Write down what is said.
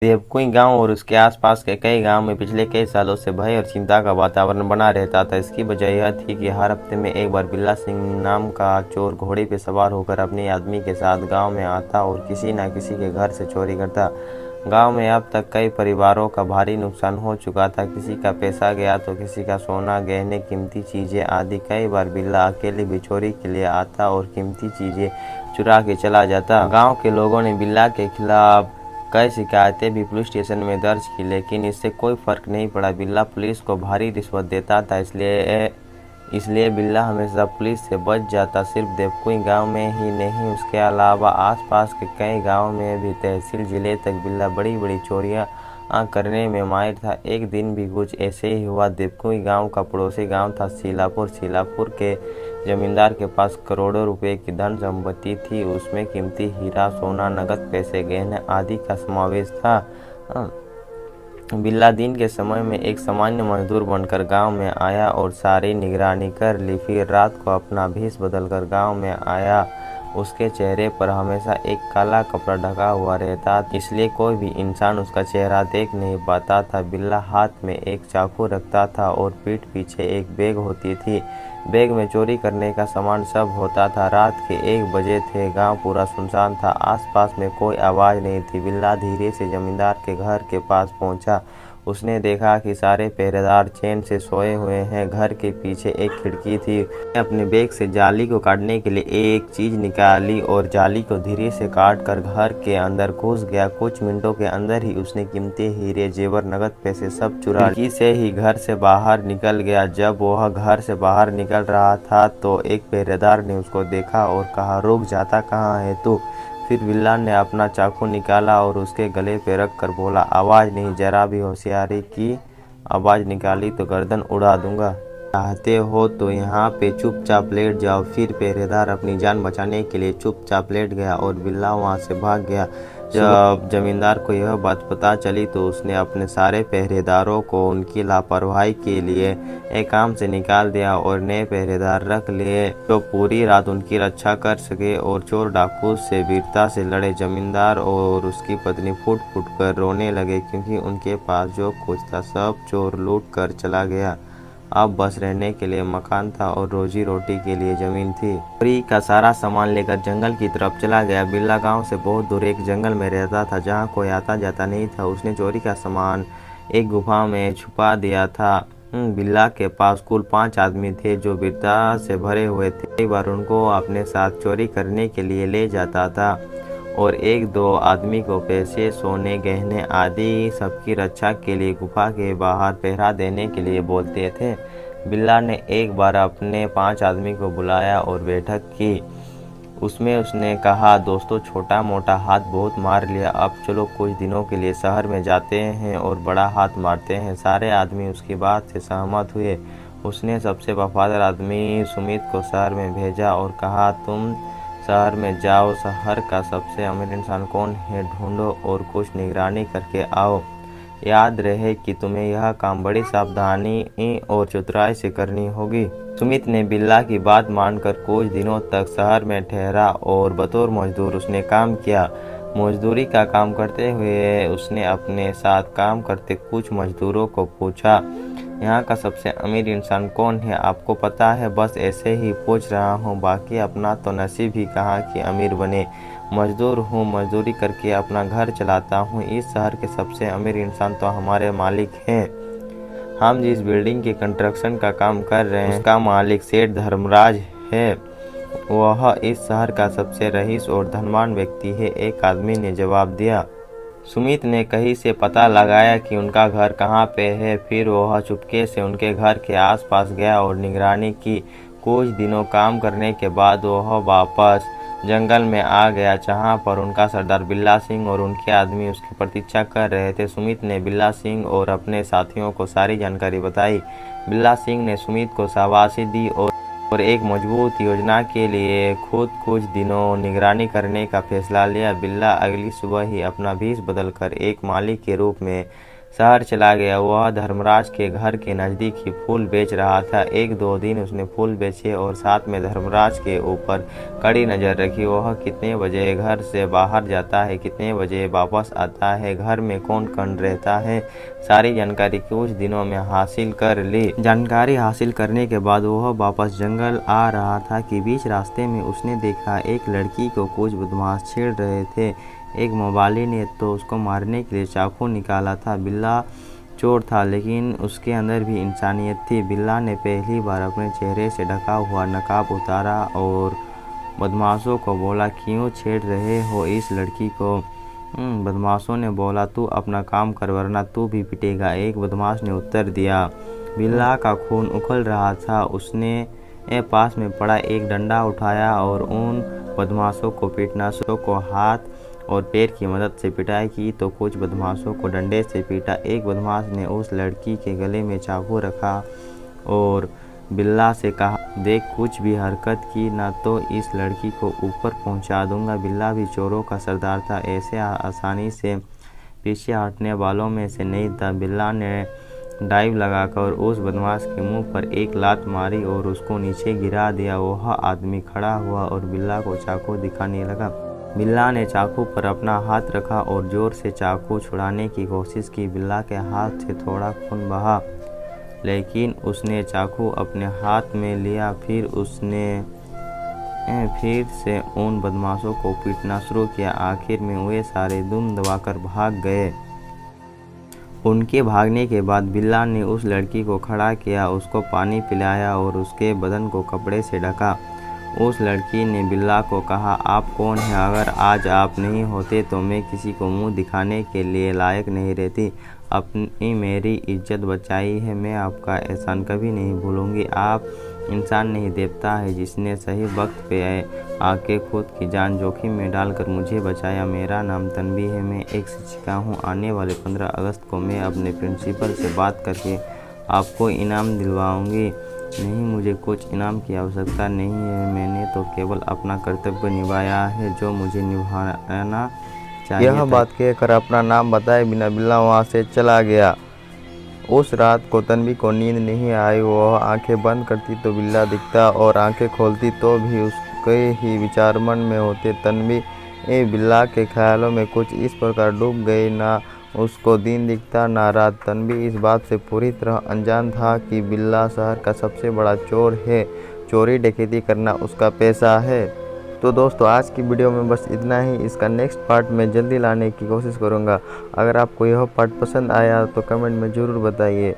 देवकुई गांव और उसके आसपास के कई गांव में पिछले कई सालों से भय और चिंता का वातावरण बना रहता था। इसकी वजह यह थी कि हर हफ्ते में एक बार बिल्ला सिंह नाम का चोर घोड़े पर सवार होकर अपने आदमी के साथ गांव में आता और किसी न किसी के घर से चोरी करता। गांव में अब तक कई परिवारों का भारी नुकसान हो चुका था। किसी का पैसा गया तो किसी का सोना, गहने, कीमती चीजें आदि। कई बार बिल्ला अकेले भी चोरी के लिए आता और कीमती चीजें चुरा के चला जाता। गांव के लोगों ने बिल्ला के खिलाफ कई शिकायतें भी पुलिस स्टेशन में दर्ज की, लेकिन इससे कोई फर्क नहीं पड़ा। बिल्ला पुलिस को भारी रिश्वत देता था, इसलिए बिल्ला हमेशा पुलिस से बच जाता। सिर्फ देवकुई गांव में ही नहीं, उसके अलावा आसपास के कई गांव में भी तहसील जिले तक बिल्ला बड़ी बड़ी चोरियां करने में माहिर था। एक दिन भी कुछ ऐसे ही हुआ। देवकुई गांव का पड़ोसी गांव था सीलापुर के जमींदार के पास करोड़ों रुपए की धन संपत्ति थी। उसमें कीमती हीरा, सोना, नकद पैसे, गहने आदि का समावेश था। बिल्ला दिन के समय में एक सामान्य मजदूर बनकर गांव में आया और सारी निगरानी कर ली। फिर रात को अपना भेष बदलकर गांव में आया। उसके चेहरे पर हमेशा एक काला कपड़ा ढका हुआ रहता, इसलिए कोई भी इंसान उसका चेहरा देख नहीं पाता था। बिल्ला हाथ में एक चाकू रखता था और पीठ पीछे एक बैग होती थी। बैग में चोरी करने का सामान सब होता था। रात के 1 बजे थे। गांव पूरा सुनसान था। आसपास में कोई आवाज़ नहीं थी। बिल्ला धीरे से जमींदार के घर के पास पहुंचा। उसने देखा कि सारे पहरेदार चैन से सोए हुए हैं। घर के पीछे एक खिड़की थी। अपने बैग से जाली को काटने के लिए एक चीज निकाली और जाली को धीरे से काट कर घर के अंदर घुस गया। कुछ मिनटों के अंदर ही उसने कीमती हीरे, जेवर, नगद पैसे सब चुरा लिए। खिड़की से ही घर से बाहर निकल गया। जब वह घर से बाहर निकल रहा था तो एक पहरेदार ने उसको देखा और कहा, रुक, जाता कहाँ है तू? फिर बिल्ला ने अपना चाकू निकाला और उसके गले पे रख कर बोला, आवाज़ नहीं, जरा भी होशियारी की आवाज़ निकाली तो गर्दन उड़ा दूंगा। चाहते हो तो यहाँ पे चुपचाप लेट जाओ। फिर पहरेदार अपनी जान बचाने के लिए चुपचाप लेट गया और बिल्ला वहाँ से भाग गया। जब जमींदार को यह बात पता चली तो उसने अपने सारे पहरेदारों को उनकी लापरवाही के लिए एक काम से निकाल दिया और नए पहरेदार रख लिए जो पूरी रात उनकी रक्षा कर सके और चोर डाकू से वीरता से लड़े। जमींदार और उसकी पत्नी फूट फूट कर रोने लगे, क्योंकि उनके पास जो कुछ था सब चोर लूट कर चला गया। अब बस रहने के लिए मकान था और रोजी रोटी के लिए जमीन थी। चोरी का सारा सामान लेकर जंगल की तरफ चला गया। बिल्ला गांव से बहुत दूर एक जंगल में रहता था जहां कोई आता जाता नहीं था। उसने चोरी का सामान एक गुफा में छुपा दिया था। बिल्ला के पास कुल 5 आदमी थे जो वीरता से भरे हुए थे। कई बार उनको अपने साथ चोरी करने के लिए ले जाता था और 1-2 आदमी को पैसे, सोने, गहने आदि सबकी रक्षा के लिए गुफा के बाहर पहरा देने के लिए बोलते थे। बिल्ला ने एक बार अपने 5 आदमी को बुलाया और बैठक की। उसमें उसने कहा, दोस्तों, छोटा मोटा हाथ बहुत मार लिया, अब चलो कुछ दिनों के लिए शहर में जाते हैं और बड़ा हाथ मारते हैं। सारे आदमी उसकी बात से सहमत हुए। उसने सबसे वफादार आदमी सुमित को शहर में भेजा और कहा, तुम शहर में जाओ, शहर का सबसे अमीर इंसान कौन है ढूंढो और कुछ निगरानी करके आओ। याद रहे कि तुम्हें यह काम बड़ी सावधानी और चतुराई से करनी होगी। सुमित ने बिल्ला की बात मानकर कुछ दिनों तक शहर में ठहरा और बतौर मजदूर उसने काम किया। मजदूरी का काम करते हुए उसने अपने साथ काम करते कुछ मजदूरों को पूछा, यहाँ का सबसे अमीर इंसान कौन है? आपको पता है? बस ऐसे ही पूछ रहा हूँ, बाकी अपना तो नसीब ही कहाँ कि अमीर बने। मजदूर हूँ, मजदूरी करके अपना घर चलाता हूँ। इस शहर के सबसे अमीर इंसान तो हमारे मालिक हैं। हम जिस बिल्डिंग के कंस्ट्रक्शन का काम कर रहे हैं उसका मालिक सेठ धर्मराज है। वह इस शहर का सबसे रईस और धनवान व्यक्ति है, एक आदमी ने जवाब दिया। सुमित ने कहीं से पता लगाया कि उनका घर कहाँ पे है। फिर वह चुपके से उनके घर के आसपास गया और निगरानी की। कुछ दिनों काम करने के बाद वह वापस जंगल में आ गया, जहाँ पर उनका सरदार बिल्ला सिंह और उनके आदमी उसकी प्रतीक्षा कर रहे थे। सुमित ने बिल्ला सिंह और अपने साथियों को सारी जानकारी बताई। बिल्ला सिंह ने सुमित को शाबाशी दी और एक मजबूत योजना के लिए खुद कुछ दिनों निगरानी करने का फैसला लिया। बिल्ला अगली सुबह ही अपना भेष बदलकर एक माली के रूप में शहर चला गया। वह धर्मराज के घर के नज़दीक ही फूल बेच रहा था। एक दो दिन उसने फूल बेचे और साथ में धर्मराज के ऊपर कड़ी नज़र रखी। वह कितने बजे घर से बाहर जाता है, कितने बजे वापस आता है, घर में कौन कौन रहता है, सारी जानकारी कुछ दिनों में हासिल कर ली। जानकारी हासिल करने के बाद वह वापस जंगल आ रहा था कि बीच रास्ते में उसने देखा एक लड़की को कुछ बदमाश छेड़ रहे थे। एक मवाली ने तो उसको मारने के लिए चाकू निकाला था। बिल्ला चोर था लेकिन उसके अंदर भी इंसानियत थी। बिल्ला ने पहली बार अपने चेहरे से ढका हुआ नकाब उतारा और बदमाशों को बोला, क्यों छेड़ रहे हो इस लड़की को? बदमाशों ने बोला, तू अपना काम कर वरना तू भी पिटेगा। एक बदमाश ने उत्तर दिया। बिल्ला का खून उखल रहा था। उसने पास में पड़ा एक डंडा उठाया और उन बदमाशों को पीटनाशों को हाथ और पैर की मदद से पिटाई की तो कुछ बदमाशों को डंडे से पीटा। एक बदमाश ने उस लड़की के गले में चाकू रखा और बिल्ला से कहा, देख कुछ भी हरकत की ना तो इस लड़की को ऊपर पहुंचा दूंगा। बिल्ला भी चोरों का सरदार था, ऐसे आसानी से पीछे हटने वालों में से नहीं था। बिल्ला ने डाइव लगाकर उस बदमाश के मुंह पर एक लात मारी और उसको नीचे गिरा दिया। वह आदमी खड़ा हुआ और बिल्ला को चाकू दिखाने लगा। बिल्ला ने चाकू पर अपना हाथ रखा और जोर से चाकू छुड़ाने की कोशिश की। बिल्ला के हाथ से थोड़ा खून बहा लेकिन उसने चाकू अपने हाथ में लिया। फिर उसने फिर से उन बदमाशों को पीटना शुरू किया। आखिर में वे सारे दुम दबाकर भाग गए। उनके भागने के बाद बिल्ला ने उस लड़की को खड़ा किया, उसको पानी पिलाया और उसके बदन को कपड़े से ढका। उस लड़की ने बिल्ला को कहा, आप कौन हैं? अगर आज आप नहीं होते तो मैं किसी को मुंह दिखाने के लिए लायक नहीं रहती। अपनी मेरी इज्जत बचाई है, मैं आपका एहसान कभी नहीं भूलूंगी। आप इंसान नहीं देवता है जिसने सही वक्त पे आके खुद की जान जोखिम में डालकर मुझे बचाया। मेरा नाम तन्वी है, मैं एक शिक्षिका हूँ। आने वाले 15 अगस्त को मैं अपने प्रिंसिपल से बात करके आपको इनाम दिलवाऊंगी। नहीं, मुझे कुछ इनाम की आवश्यकता नहीं है, मैंने तो केवल अपना कर्तव्य निभाया है जो मुझे निभाना चाहिए। यह बात कहकर अपना नाम बताए बिना बिल्ला वहाँ से चला गया। उस रात को तन्वी को नींद नहीं आई। वह आंखें बंद करती तो बिल्ला दिखता और आंखें खोलती तो भी उसके ही विचार मन में होते। तन्वी बिल्ला के ख्यालों में कुछ इस प्रकार डूब गई, ना उसको दिन दिखता ना रात। तन्वी इस बात से पूरी तरह अनजान था कि बिल्ला शहर का सबसे बड़ा चोर है, चोरी डकैती करना उसका पैसा है। तो दोस्तों आज की वीडियो में बस इतना ही। इसका नेक्स्ट पार्ट मैं जल्दी लाने की कोशिश करूँगा। अगर आपको यह पार्ट पसंद आया तो कमेंट में ज़रूर बताइए।